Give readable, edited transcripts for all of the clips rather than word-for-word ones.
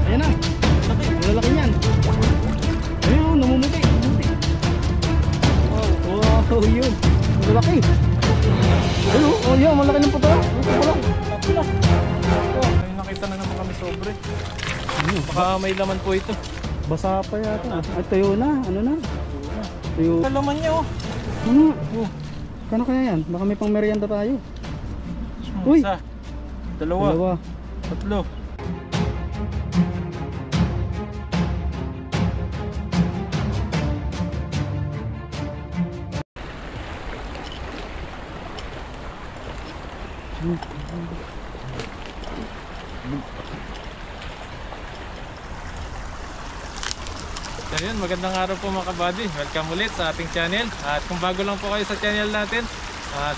Ayan na. Malalaki niyan. Ayun, namumuti. Wow, yun. Malaki. Ayun, oh yun, malaki ng puto. Kapula. Ay, nakita na naman kami sobre. Baka may laman po ito. Basa pa yata. Ay, tayo na. Ano na? Tayo. Ang laman niya oh. Ano? Kano kaya yan? Baka may pang merienda tayo. Uy! Isa, dalawa, tatlo. Ayun, magandang araw po mga kabady. Welcome ulit sa ating channel. At kung bago lang po kayo sa channel natin,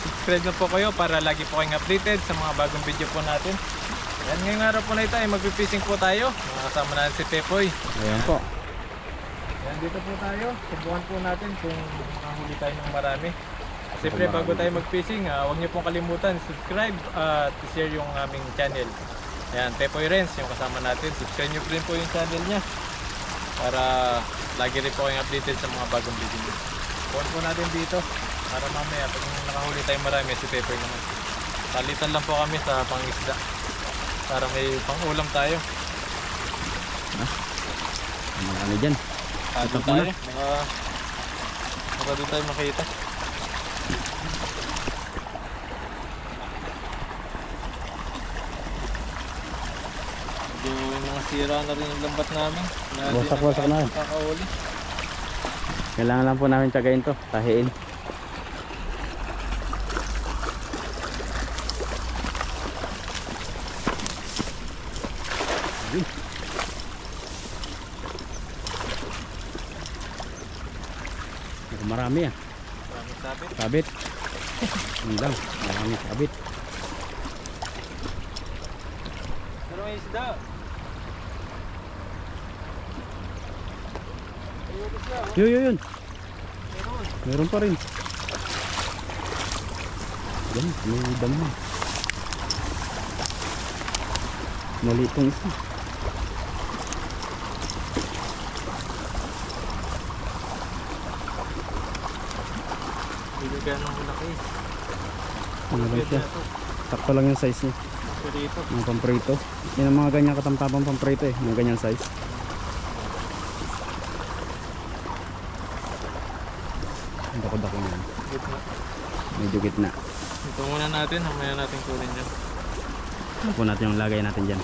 subscribe na po kayo para lagi po kayong updated sa mga bagong video po natin. Ayan, ngayong araw po na ito ay magpipishing po tayo. Kasama natin si Tepoy. Ayan po. Ayan, dito po tayo. Subukan po natin kung makahuli tayo ng marami. Siyempre, bago tayo mag-fishing, huwag niyo pong kalimutan subscribe at share yung aming channel. Ayan, Tepoy Renz yung kasama natin. Subscribe niyo rin po yung channel niya para lagi rin po kayong updated sa mga bagong video. Subukan po natin dito para mamaya pag nakahuli tayo marami, si Tepoy naman. Palitan lang po kami sa pangisda para may pang-ulam tayo. Ano dyan? Ito tayo. Baka di tayo makita. Medyo mga sira na rin yung lambat namin. Wasak na. Kakahuli. Kailangan lang po namin tiyagain to. Tahiin. Marami ah. Maraming sabit. Sabit. Yun lang. Marami sabit. Pero may isda. Yun. Meron pa rin. Yan, may damo. Mali itong isa. Hindi ganun malaki. Ano lang siya? Sakto lang yung size niya. Dito. Mga pamprito. Yan ang mga ganyan katamtabang pamprito eh. Mga ganyan size. Ang dako-dako na yan. Gitna. Medyo gitna. Ito muna natin. Mamaya natin kunin dyan. Ano po natin yung lagay natin dyan.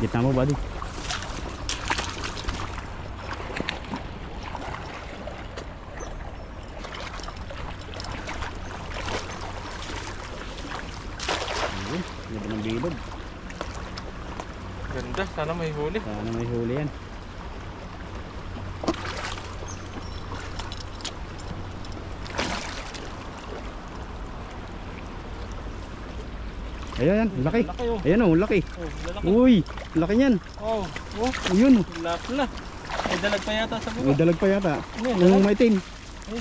Gitna mo, buddy. Ganda ng bilog. Ganda. Sana may huli. Sana may huli yan. Ayan, laki. Laki oh. Ayan oh, laki. Oh, lalaki. Uy, laki niyan. Oh, oh. Ayun oh. Lapla. May dalag pa yata sa May buka. dalag pa yata. May Yung maitim.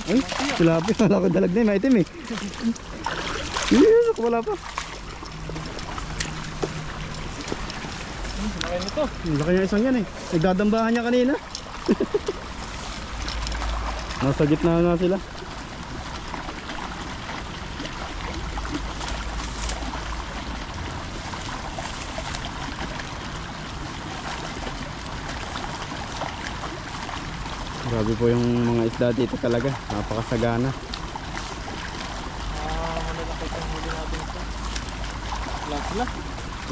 Ay, tilapia. Wala ko dalag na eh. Maitim eh. Wala pa. Laki nito. Laki niya isang yan eh. Nagdadambahan niya kanina. Nasa gitna nga sila. Grabe po yung mga isda dito talaga. Napakasagana. Malalaki itong huli natin ito. Lapla.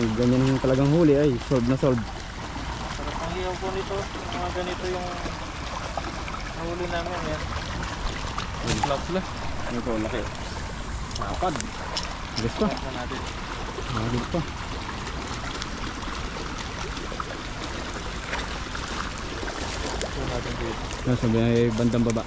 Yung ganyan yung talagang huli ay solve na solve. Sarap ang hiyaw po nito. Mga ganito yung nahuli namin. Yan. Lapla. Ano po, laki. Napad. Alis pa. Lapla natin. Alis pa. Ito natin dito. Nasa may bandang baba.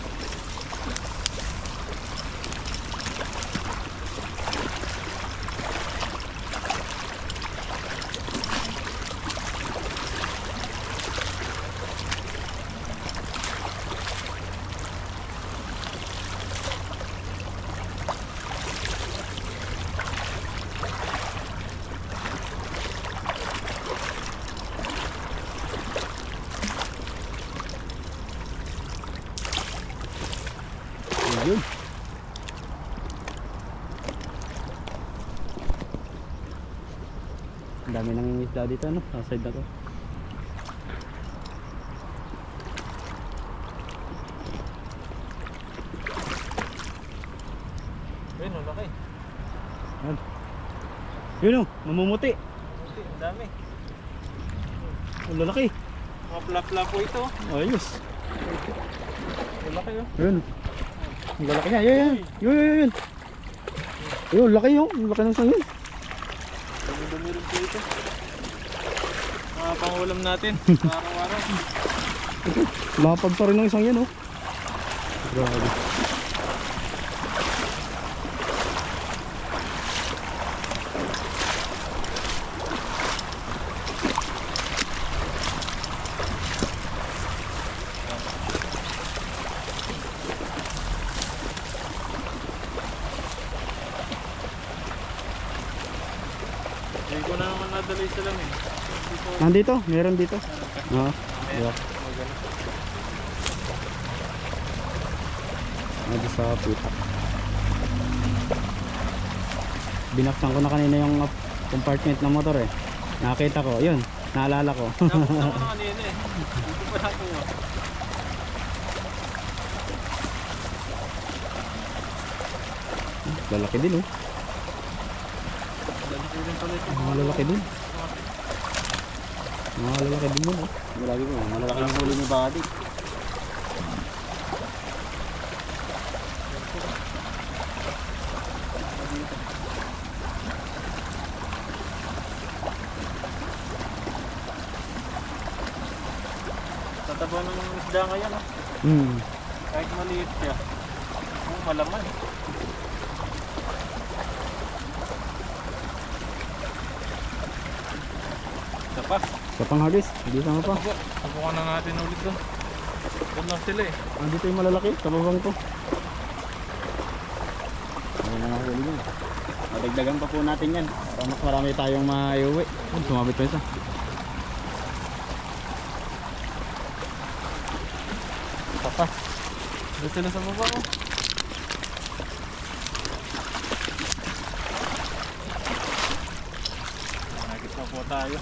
Yun. Ang dami nang isda dito, ano? Sa side na to. Ayun, ang laki. Yan. Yun o, mamumuti. Buti, ang dami. Ang lalaki. Mga plap-plap po ito. Ayos. Ang laki oh. Yun. Ang lalaki niya. Yun. Yun. Yun, laki yun. Ang laki ng sangin. Dumi-dumi rin po ito. Mga pangulam natin. Araw-araw. Lapad pa rin ng isang yan, oh. Grabe. Hindi ko na naman nadali sila eh. Hindi ko Nandito, meron dito. Oo. mamaya. Yeah. Nandito sa puta. Binaksan ko na kanina yung compartment ng motor eh. Nakita ko, yun. Naalala ko. Nakapos ako na kanina eh. Dito pa nakuha. Lalaki din oh. Lalaki rin pala ito. Mga lalaki din. Mga lalaki din mo oh. Malaki ko, malalaki ng huli ni Buddy. Tataba ng isda ngayon ah. Kahit maliit siya. Malaman. Isa pa. Sa panghagis, hindi sama pa. Subukan na natin ulit doon. Doon lang sila eh. Andito yung malalaki, sa babang to. Ano na huli nyo. Madagdagan pa po natin yan. Para mas marami tayong maiuwi. Sumabit pa isa. Isa pa. Doon sila sa baba oh. Nakita po tayo.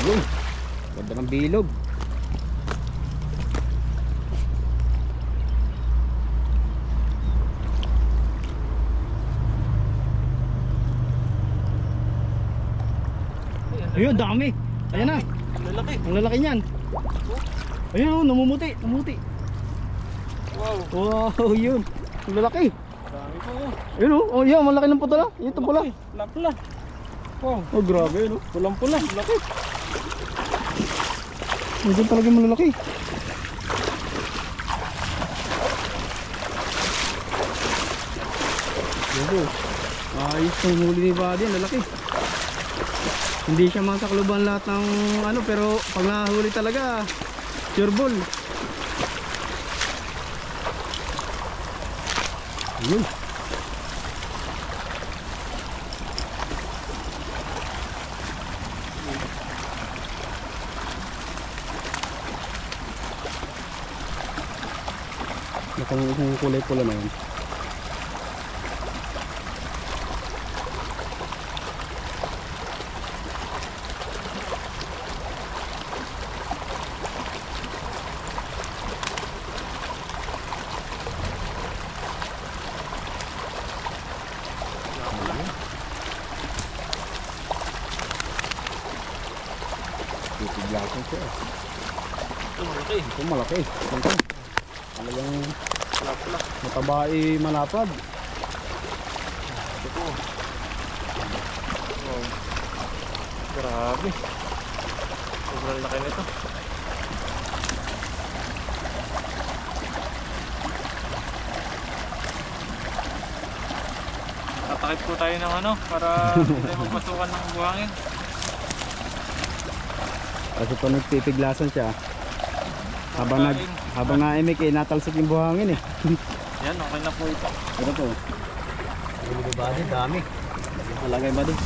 Yun. Ganda ng bilog. Ayun, dami. Ayan na. Lalaki. Ang lalaki niyan. Ayun oh, namumuti. Namumuti. Wow. Wow, yun. Ang lalaki. Dami po oh. Ayun oh. Oh, yan. Malaki ng putula. Ito pula. Pula-pula. Wow. Oh, grabe no. Pulang-pula. Laki. Hindi talaga malalaki. Grabe. Ayos yung huli ni Buddy. Ang lalaki. Hindi siya masakluban lahat ng ano, pero pag nahuli talaga, sure ball. Ayun. Nakang kulay pula na yun. Titiglasan siya. Ito malaki. Ito malaki. Ito. Talagang Pula-pula. matabai malapad. Ito po. Wow. Grabe. Sobrang laki nito. Takip po tayo ng ano para hindi tayo magpasukan ng buhangin. Kasi pa nagpipiglasan siya. Habang naimik eh, natalsik yung buhangin eh. Yan, okay na po ito. Ito po. Hindi ba din? Dami. Malagay ba din?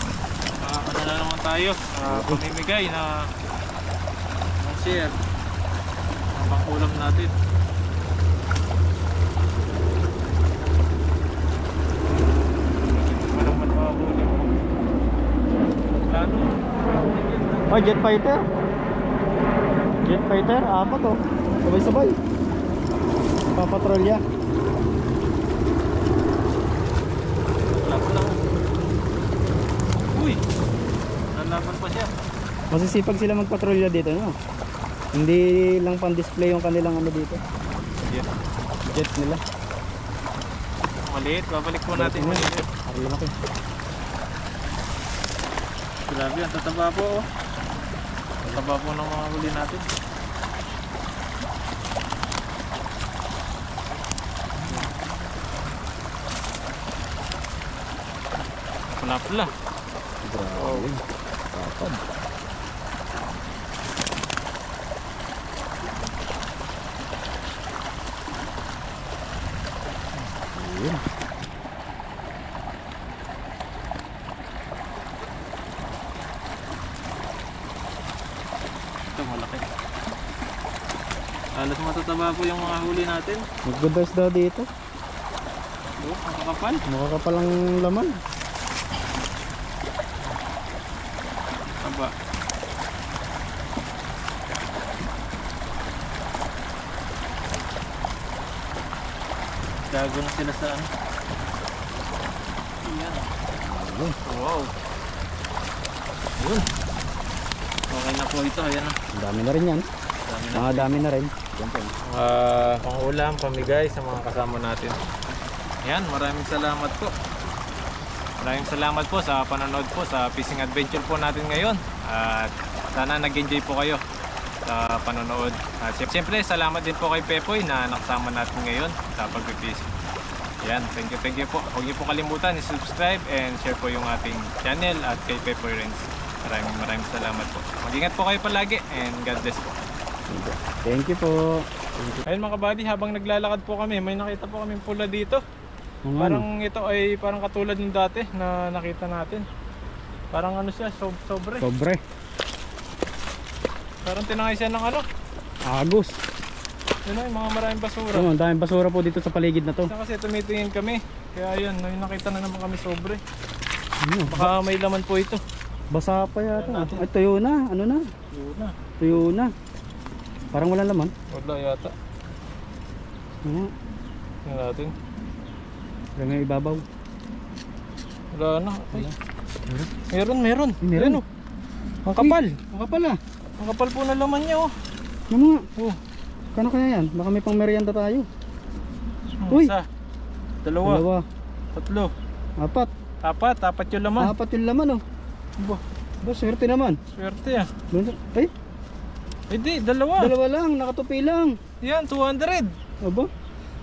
Ano na naman tayo, pamimigay na ng share ng pangkulam natin. Walang magpapahuli mo. Plano. Oh, jet fighter. Jet fighter, apat oh. Sabay-sabay. Papatrolya. Uy! Lalaban pa siya. Masisipag sila magpatrolya dito, no? Hindi lang pang-display yung kanilang ano dito. Yeah. Jet nila. Maliit, babalik po natin maliit. Ari laki. Grabe, ang tataba po oh. Tataba po ng mga huli natin. Pula-pula. Grabe. Tapad. Ayun. Ito malaki. Alas matataba po yung mga huli natin. Mag-good daw dito. Oh, ang kakapal. Makakapal ang laman. Aba. Gago na sila sa ano. Ayan. Ayun. Wow. Ayun. Okay na po ito. Ayan na. Ang dami na rin yan. Dami na. Mga dami na rin. Yan po. Pangulam, pamigay sa mga kasama natin. Ayan, maraming salamat po. Maraming salamat po sa panonood po sa fishing adventure po natin ngayon. At sana nag-enjoy po kayo sa panonood. At siyempre, salamat din po kay Pepoy na nakasama natin ngayon sa pag-fishing. Ayan, thank you po. Huwag niyo po kalimutan i-subscribe and share po yung ating channel at kay Pepoy Renz. Maraming salamat po. Mag-ingat po kayo palagi and God bless po. Thank you po. Ayun mga kabady, habang naglalakad po kami, may nakita po kaming pula dito. Parang ito ay parang katulad ng dati na nakita natin. Parang ano siya, sobre. Sobre. Parang tinangay siya ng ano. Agos. Yun ay, mga maraming basura. Ang daming basura po dito sa paligid na to. Isa kasi tumitingin kami. Kaya yun, may nakita na naman kami sobre. Ano? Baka may laman po ito. Basa pa yata. Ay, tuyo na. Ano na? Yun na. Tuyo na. Parang walang laman. Wala yata. Ano? Tingnan natin. Wala nga ibabaw. Wala na. Ay. Meron. Meron. Ayun, oh. Ang kapal. Ang kapal ah. Ang kapal po na laman niya oh. Ano nga? Oh. Kano kaya yan? Baka may pang merienda tayo. Uy! Isa. Dalawa. Dalawa. Tatlo. Apat. Apat yung laman. Apat yung laman oh. Ba, Ba, swerte naman. swerte ah. Ay, Hindi, dalawa. dalawa lang. Nakatupi lang. Yan, 200. Aba,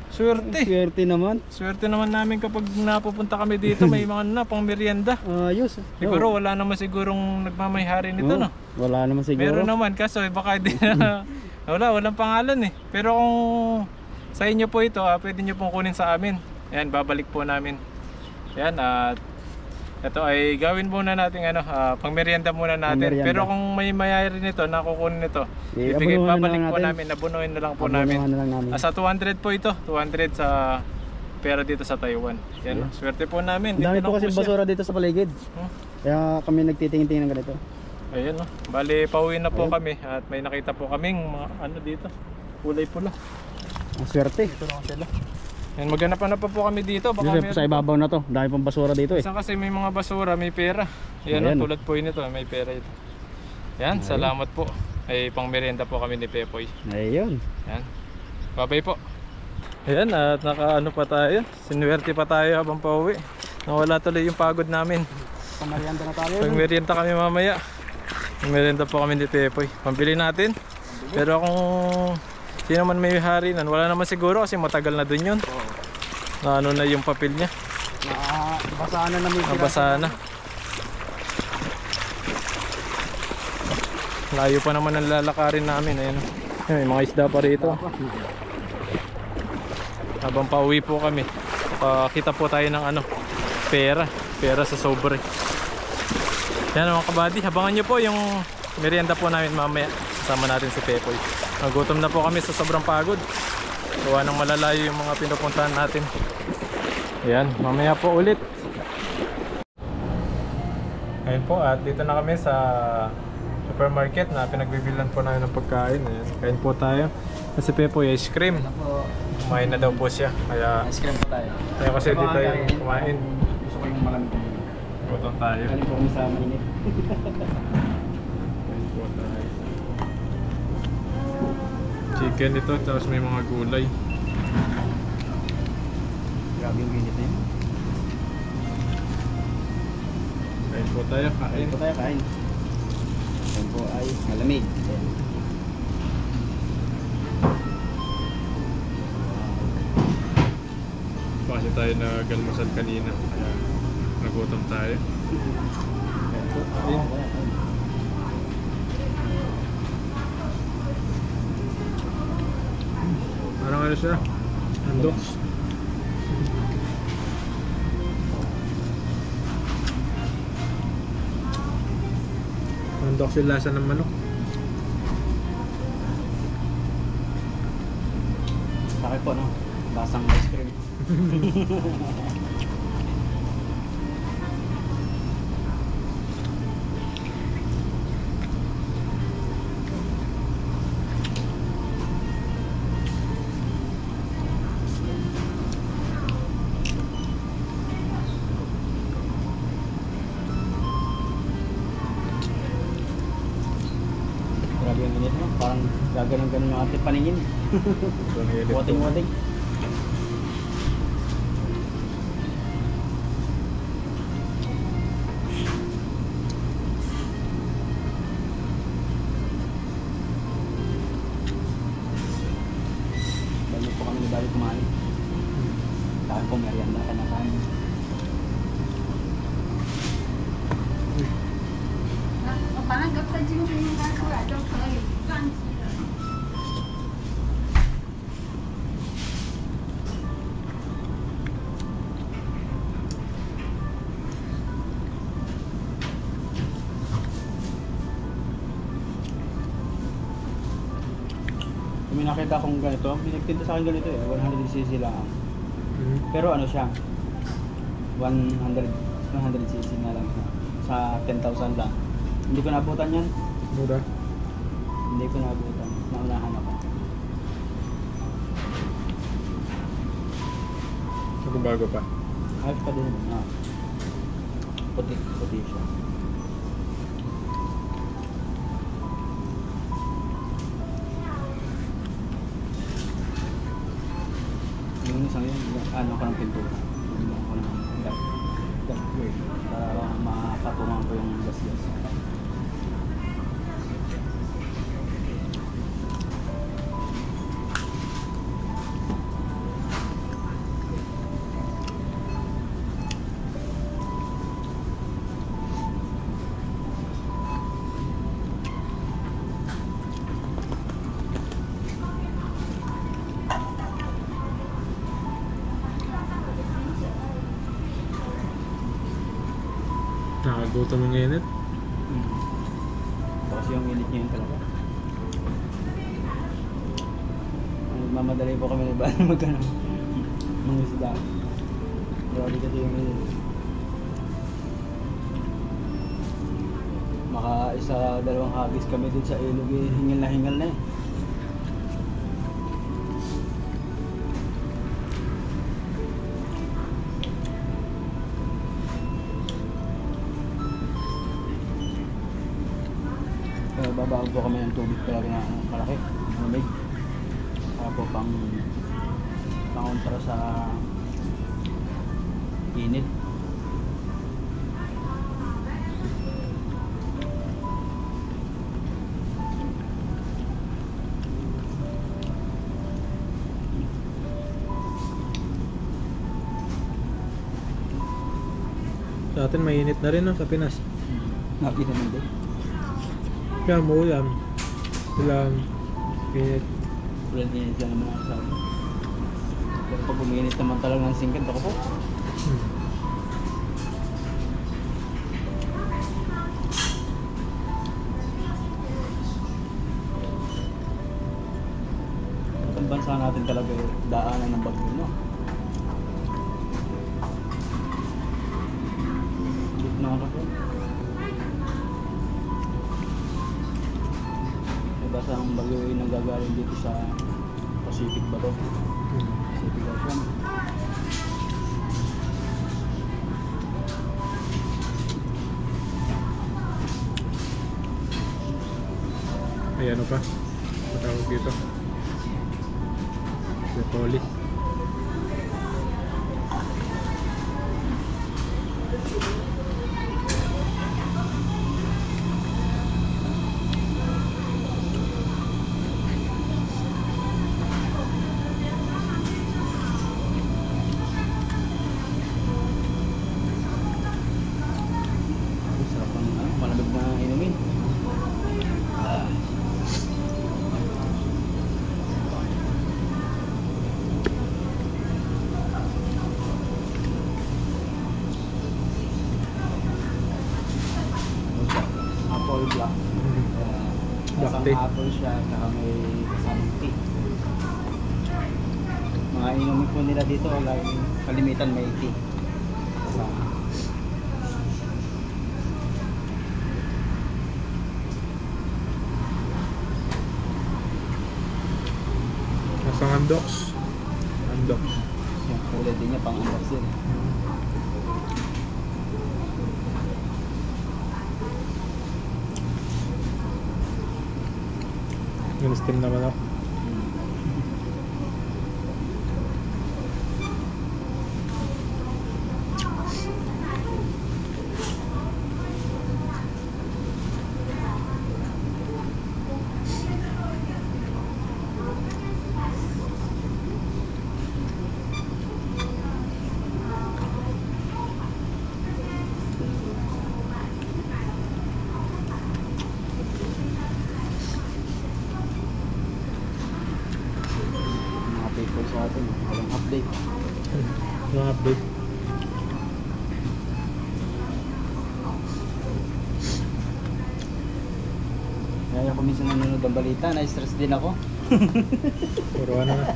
Swerte. swerte naman. Swerte naman namin kapag napupunta kami dito, may mga na pang merienda. Ayos. Siguro wala naman sigurong nagmamayari nito, no? Wala naman siguro. Meron naman, kaso baka hindi na. Walang pangalan eh. Pero kung sa inyo po ito, pwede nyo pong kunin sa amin. Ayan, babalik po namin. Ayan, at ito ay gawin muna natin ano, pang merienda muna natin. Pang-merienda. Pero kung may mayari nito, nakukunin nito, Abunuhan na babalik lang po natin. namin, nabunuhin na lang po Abunuhan namin. na lang namin. Sa 200 po ito, 200 sa pera dito sa Taiwan. Yan, swerte po namin. Ang dami Dito po lang kasi siya. basura dito sa paligid. Kaya kami nagtitingin-tingin ng ganito. Ayun, no. Bali, pauwi na po kami at may nakita po kaming mga ano dito, kulay pula. Ang swerte. Ito lang sila. Yan, maghanap-hanap pa po kami dito. Baka Dito sa ibabaw na to. Dami pang basura dito eh. Isang kasi may mga basura, may pera. Yan, Ayan. no, tulad po yun ito, may pera ito. Yan, salamat po. Ay, pang merienda po kami ni Pepoy. Ayun. Yan. Bye-bye po. Ayan, at nakaano pa tayo. Sinuwerte pa tayo habang pauwi. Nawala tuloy yung pagod namin. Pamarianda na tayo. Pag merienda kami mamaya. Merienda po kami ni Pepoy. Pambili natin. Pero kung sino man may hari nan, wala naman siguro kasi matagal na dun yun. Na ano na yung papel niya. Basa na namin. Nabasa na. Layo pa naman ang lalakarin namin. Ayan. May mga isda pa rito. Habang pauwi po kami, pakita po tayo ng ano, pera sa sobre. Yan mga kabady, abangan nyo po yung merienda po namin mamaya. Kasama natin si Pepoy. Nagutom na po kami sa sobrang pagod. Gawa ng malalayo yung mga pinupuntahan natin. Ayan, mamaya po ulit. Ayun po, at dito na kami sa supermarket na pinagbibilan po namin ng pagkain. Ayan, kain po tayo. Kasi Pepoy, ice cream. Kumain na daw po siya. Kaya Ice cream po tayo. kaya kasi dito tayo kumain. Gusto ko yung malamig. Gutom tayo. Galing po kami sa mainit. Kain po tayo. Chicken ito, tapos may mga gulay. Grabe yung init na yun. Kain po tayo, Kain kain. po tayo, kain. Kain po ay malamig. Kasi tayo nag-almusal kanina, kaya nagutom tayo. Kain po. Ayun. Parang ano siya? Andox. Andox yung lasa ng manok. Sakit po, no? Lasang ice cream. Grabe yung init, no? Parang gaganon-ganon yung ating paningin. Wating-wating. Balik po kami ni Bali kumain. Dahil po merienda ka na kain. Parang gapta din yung kakura, daw kayo. Kung may nakita akong ganito, pinagtinda sa akin ganito eh, 100cc lang. Pero ano siya, 100cc na lang siya. Sa 10,000 lang. Hindi ko naabutan yan. Mura. Hindi ko naabutan. Naunahan ako. Ako bago pa. Ayos pa din. Ah. Puti siya. Yung isang yun, ano ko ng pintura. Ano ko ng dark gray. Para makatungan ko yung gas-gas. Nakagutom ng init. Kasi yung init niya yun talaga. Mamadali po kami ba magkano mga isda. Grabe kasi yung init. Maka isa dalawang hagis kami dun sa ilog eh. Hingal na eh. Kaya babaon po kami ng tubig talaga na malaki, malamig. Kaya po kontra sa init. Sa atin mainit na rin no, sa Pinas. Nakita mo din. Kaya muulam. Ulam. Init. Ulan init lang naman ako sa akin. Pero pag uminit naman talaga ng singkat, ako po. Ang bansa natin talaga daanan ng bagyo, no? Gitna na po. Basta ang bagyo ay nanggagaling dito sa Pacific ba to? Pacific Ocean. Ay ano pa? Patawag dito. Broccoli. Sarap ang malamig na inumin. Apple black. Black Isang tea. apple siya, saka may kasamang tea. Mga inumin po nila dito, laging kalimitan may tea. Kasama. Nasang andoks. Andoks. Yung kulay din niya, pang-unbox din. Yung steam naman ako. Mga people sa atin, walang update. Yung update. Kaya ako minsan nanonood ng balita, na-stress din ako. Puro ano na.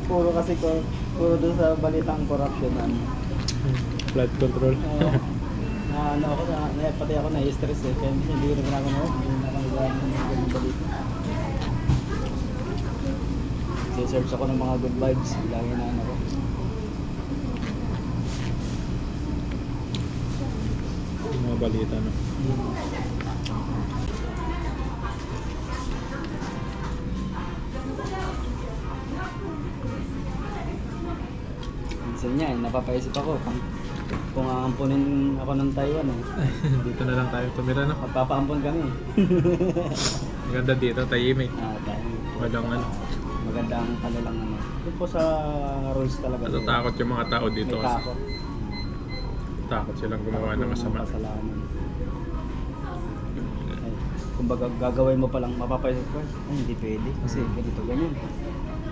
Puro kasi ko, puro doon sa balitang corruption na ano. Flood control. Na ano ako, pati ako na-stress eh. Kaya minsan hindi ko na ginagawa, hindi na ako nagagawa ng mga ganung balita. Search ako ng mga good vibes, lagi na ano ko. Yung mga balita no. Minsan niya, napapaisip ako kung aampunin ako ng Taiwan eh. Dito na lang tayo tumira no. Magpapaampun kami. Maganda dito, tahimik. Dahil Walang ano. magandang ano lang ano. Yun po sa rules talaga. Natatakot yung mga tao dito May kasi. takot. Takot silang gumawa ng masama. Kasalanan. Ay, kumbaga gagawin mo palang mapapaisip ko, ay hindi pwede kasi ganito ganyan.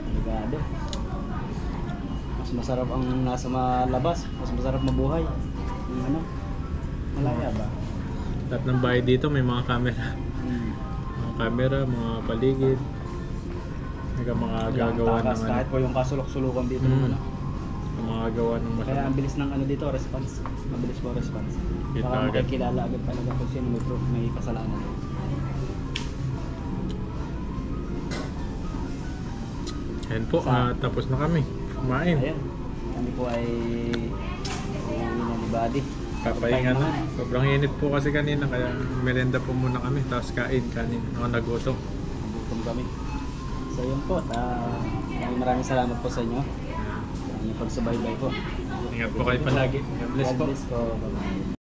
Delikado. Mas masarap ang nasa malabas, mas masarap mabuhay. Yung ano? Malaya ba? Lahat ng bahay dito may mga camera. Mga camera, mga paligid. May mga gagawa ng ano. Kahit po yung kasulok-sulukan dito Mm. ano. Yung mga gawa ng Kaya masama. ang bilis ng ano dito, response. Mabilis po response. Kita Baka agad. makikilala agad talaga kung sino may proof, may kasalanan. Ayan po, tapos na kami. Kumain. Ayan. Kami po ay uuwi na ni Buddy. Papahinga na. Sobrang init po kasi kanina kaya merenda po muna kami. Tapos kain kanin. Ako nagutom. Nagutom kami. So yun po. Maraming salamat po sa inyo. Sa inyong pagsubaybay po. Ingat po kayo palagi. God bless God po. bless po. Bye-bye.